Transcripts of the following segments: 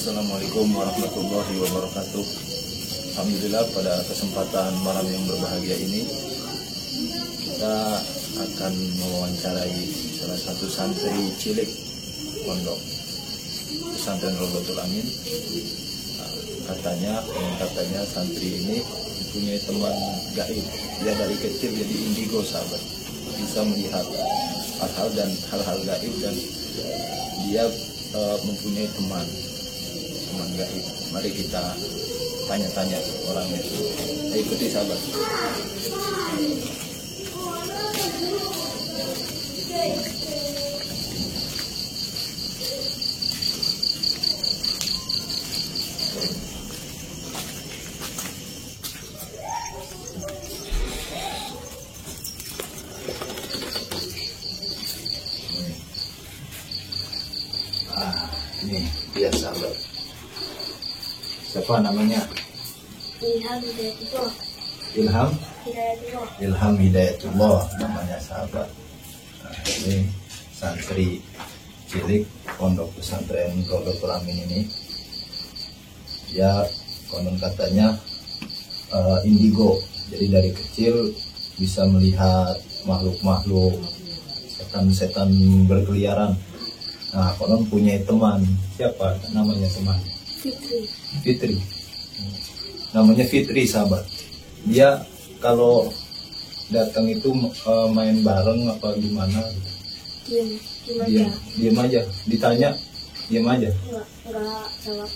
Assalamualaikum warahmatullahi wabarakatuh. Alhamdulillah, pada kesempatan malam yang berbahagia ini kita akan mewawancarai salah satu santri cilik pondok pesantren Rodotul Amin. Katanya santri ini mempunyai teman gaib. Dia dari kecil jadi indigo, sahabat, bisa melihat hal-hal gaib, dan dia mempunyai teman gaib. Mari kita tanya-tanya orangnya. Ikuti, sahabat. Ini dia, sahabat. Siapa namanya? Ilham Hidayatullah. Ilham Hidayatullah namanya, sahabat. Ini santri cilik pondok pesantren Rodotul Amin ini. Ya, konon katanya indigo. Jadi dari kecil bisa melihat makhluk-makhluk, setan-setan berkeliaran. Nah, konon punya teman. Siapa namanya teman? Fitri. Namanya Fitri, sahabat. Dia kalau datang itu main bareng apa gimana? Diam aja. Ditanya, diam aja. Enggak jawab.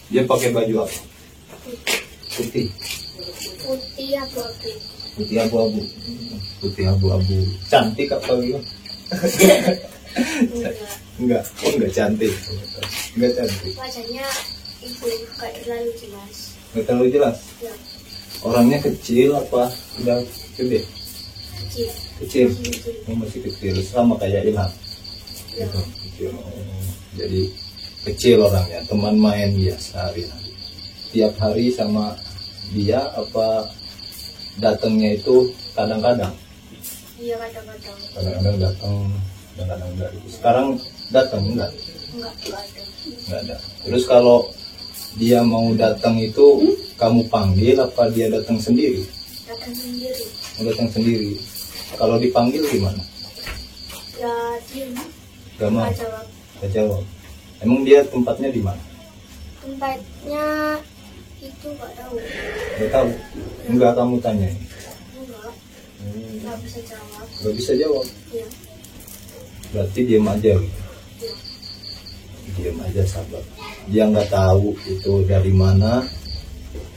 Dia pakai baju apa? Putih. Putih abu-abu. Putih abu-abu. Cantik apa gitu? Enggak cantik. Enggak cantik. Wajahnya itu enggak terlalu jelas. Enggak terlalu jelas. Ya. Orangnya kecil apa udah gede? Kecil. Masih kecil, sama kayak Ilham. Ya. Gitu, kecil. Jadi kecil orangnya, teman main biasa hari-hari. Tiap hari sama dia apa datangnya itu kadang-kadang? Iya, kadang-kadang. Kadang-kadang datang, kadang-kadang enggak. Sekarang datang enggak? Enggak ada. Terus kalau dia mau datang itu kamu panggil apa dia datang sendiri? Datang sendiri. Kalau dipanggil gimana? Ya, diam. Gak mau. Nggak jawab. Jawab. Emang dia tempatnya di mana? Tempatnya itu nggak tahu. Nggak tahu. Enggak kamu tanya. Nggak bisa jawab. Nggak bisa jawab. Iya. Berarti diam aja gitu. Iya. Diam aja, sahabat. Dia nggak tahu itu dari mana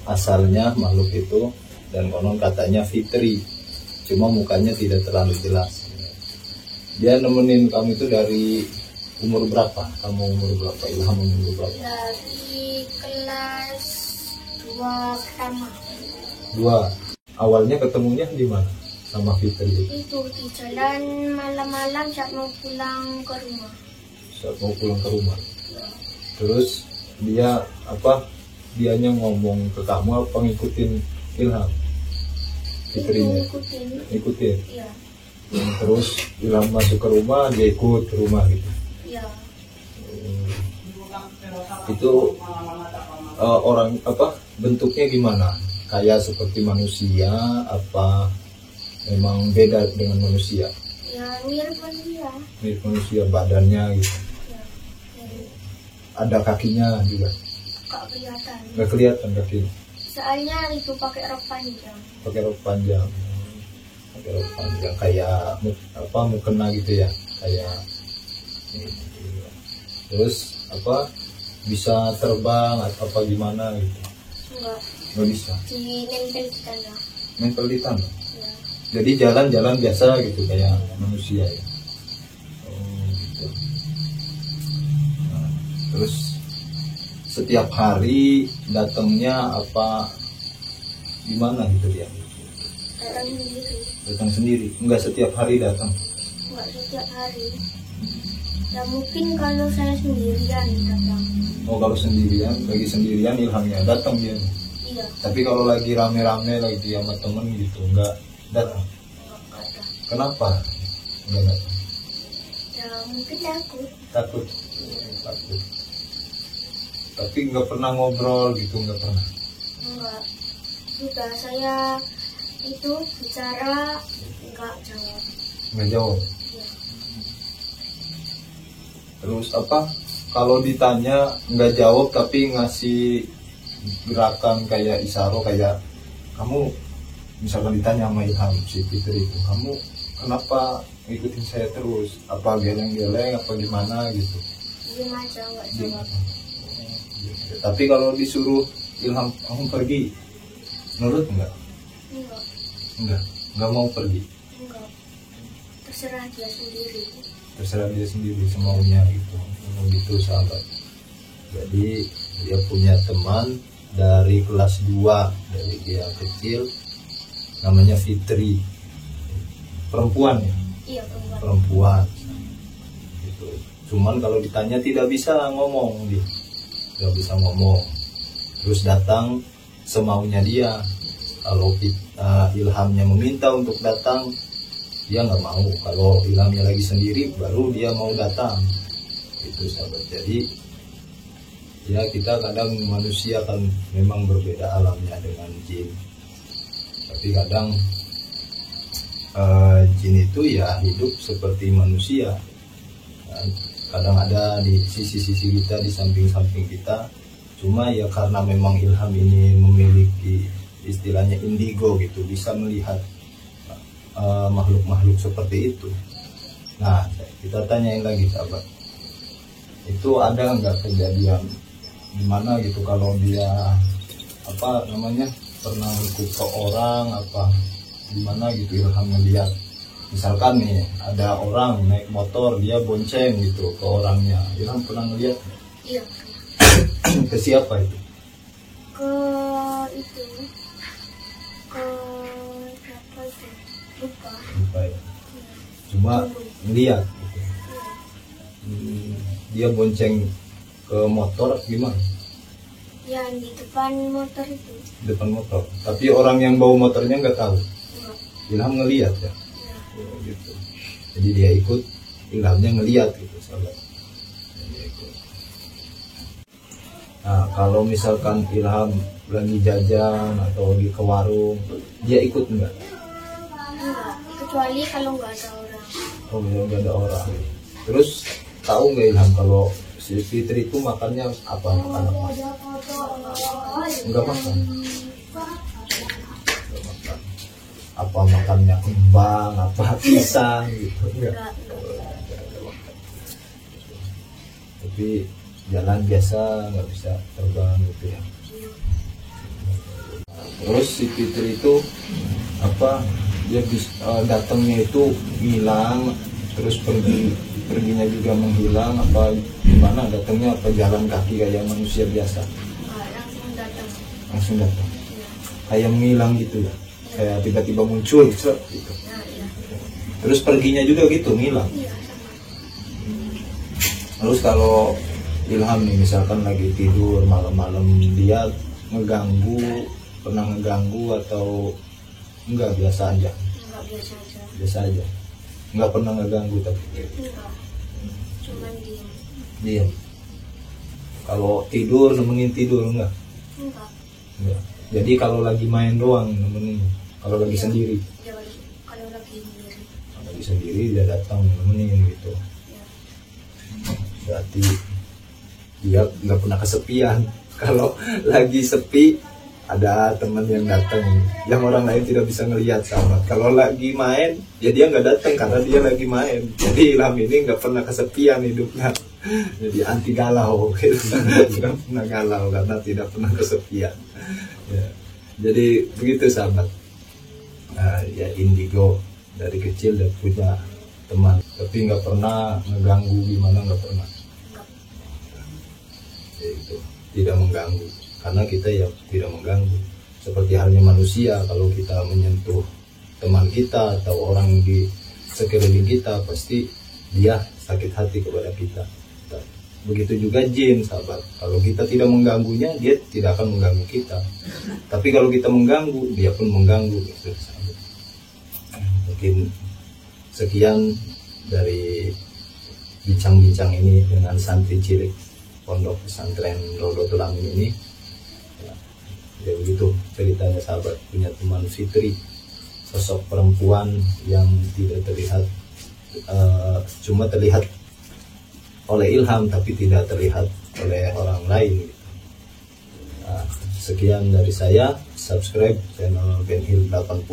asalnya makhluk itu, dan konon katanya Fitri, cuma mukanya tidak terlalu jelas. Dia nemenin kamu itu dari umur berapa? Kamu umur berapa? Ilham umur berapa? Dari kelas 2 pertama. 2. Awalnya ketemunya di mana sama Fitri? Itu di jalan malam-malam saat mau pulang ke rumah. Saat mau pulang ke rumah. Terus dia dianya ngomong ke kamu apa ngikutin Ilham? Fitrinya ngikutin. Iya. Terus Ilham masuk ke rumah, dia ikut ke rumah gitu. Iya. Itu orang bentuknya gimana? Kayak seperti manusia apa memang beda dengan manusia? Ya, mirip manusia. Mirip manusia, badannya gitu. Ya. Ada kakinya juga? Nggak kelihatan. Nggak kelihatan kakinya. Soalnya itu pakai rok panjang. Pakai rok panjang. Kayak mukena gitu ya, kayak terus bisa terbang atau apa gimana gitu? Nggak bisa. Nempel di tanah. Nempel di tanah. Ya. Jadi jalan-jalan biasa gitu kayak manusia ya. Gitu. Nah, terus setiap hari datangnya apa gimana gitu dia? Datang sendiri. Enggak setiap hari datang. Enggak setiap hari. Ya mungkin kalau saya sendirian datang. Oh, kalau sendirian, lagi sendirian Ilhamnya datang dia. Iya. Tapi kalau lagi rame-rame lagi sama temen gitu enggak datang. Kenapa enggak datang? Ya mungkin takut. Takut. tapi nggak pernah ngobrol gitu, nggak pernah. Enggak. Sudah saya itu bicara enggak jawab. Nggak jawab. Iya. Terus apa? Kalau ditanya nggak jawab tapi ngasih gerakan kayak isyarat, kayak kamu misalkan ditanya sama Ilham si Fitri itu, kamu kenapa ngikutin saya terus? Apa geleng-geleng apa gimana gitu? Diam aja enggak Diam jawab. aja. Tapi kalau disuruh Ilham kamu pergi, nurut enggak? Enggak mau pergi. Enggak. Terserah dia sendiri. Terserah dia sendiri semaunya gitu. Gitu sahabat. Jadi dia punya teman dari kelas 2 dari dia kecil, namanya Fitri, perempuan ya. Iya, Perempuan gitu. Cuman kalau ditanya tidak bisa ngomong dia, tidak bisa ngomong. Terus datang semaunya dia. Kalau Ilhamnya meminta untuk datang, dia nggak mau. Kalau Ilhamnya lagi sendiri baru dia mau datang. Itu sahabat. Jadi ya kita kadang manusia kan memang berbeda alamnya dengan jin. Tapi kadang jin itu ya hidup seperti manusia. Kadang ada di sisi-sisi kita, di samping-samping kita. Cuma ya karena memang Ilham ini memiliki istilahnya indigo gitu, bisa melihat makhluk-makhluk seperti itu. Nah, kita tanyain lagi sahabat, itu ada nggak kejadian gimana gitu kalau dia apa namanya pernah ikut ke orang apa gimana gitu Ilham ngeliat, misalkan nih ada orang naik motor dia bonceng gitu ke orangnya, Ilham pernah ngeliat? Iya. Ke siapa itu? Ke itu. Ke siapa itu? Lupa. Ya. Cuma ngeliat gitu. Dia bonceng ke motor gimana? Yang di depan motor itu. Depan motor. Tapi orang yang bawa motornya nggak tahu. Enggak. Ilham ngeliat ya. Iya. Oh, gitu. Jadi dia ikut, Ilhamnya ngeliat gitu sahabat. Dia ikut. Nah kalau misalkan Ilham lagi jajan atau lagi ke warung, dia ikut enggak? Enggak. Kecuali kalau nggak ada orang. Oh nggak ada orang. Terus tahu nggak Ilham kalau si Fitri itu makannya apa? Makan apa? Enggak makan. Apa makannya kembang, apa pisang gitu? Enggak. Tapi jalan biasa, nggak bisa terbang gitu ya. Terus si Fitri itu apa? Dia datangnya itu hilang, terus perginya juga menghilang, apa gimana datangnya, apa jalan kaki kayak manusia biasa? Langsung datang. Iya. Kayak menghilang gitu ya, kayak tiba-tiba muncul gitu. Nah, iya. Terus perginya juga gitu ngilang. Iya, Terus kalau Ilham nih misalkan lagi tidur malam-malam, dia ngeganggu, pernah ngeganggu atau enggak, biasa aja? enggak, biasa aja. Biasa aja. Enggak pernah ngeganggu tapi Enggak. Cuman diam. diam. Kalau tidur nemenin tidur enggak? Enggak. Enggak. Jadi kalau lagi main doang nemenin. Kalau lagi sendiri, Dia kalau lagi sendiri. kalau lagi sendiri dia datang nemenin gitu. Ya. Berarti dia nggak pernah kesepian. Kalau lagi sepi ada teman yang datang, yang orang lain tidak bisa ngelihat sahabat. Kalau lagi main ya dia nggak datang karena dia lagi main. Jadi Ilham ini nggak pernah kesepian hidupnya. Jadi anti galau gitu. Nggak pernah galau karena tidak pernah kesepian ya. Jadi begitu sahabat. Nah, ya indigo dari kecil dia punya teman tapi nggak pernah ngeganggu gimana, nggak pernah. Ya, itu tidak mengganggu karena kita ya tidak mengganggu. Seperti halnya manusia, kalau kita menyentuh teman kita atau orang di sekeliling kita pasti dia sakit hati kepada kita. Begitu juga jin sahabat, kalau kita tidak mengganggunya dia tidak akan mengganggu kita, tapi kalau kita mengganggu dia pun mengganggu gitu, sahabat. Mungkin sekian dari bincang-bincang ini dengan santri cilik pondok pesantren Rodotul Amin ini. Ya begitu ceritanya sahabat, punya teman Fitri, sosok perempuan yang tidak terlihat, cuma terlihat oleh Ilham tapi tidak terlihat oleh orang lain. Nah, sekian dari saya. Subscribe channel Benhil 80,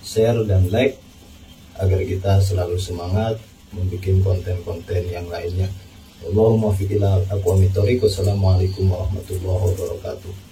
share dan like agar kita selalu semangat membuat konten-konten yang lainnya. Allahumma fiqillah aqwami thoriq. Wassalamualaikum warahmatullahi wabarakatuh.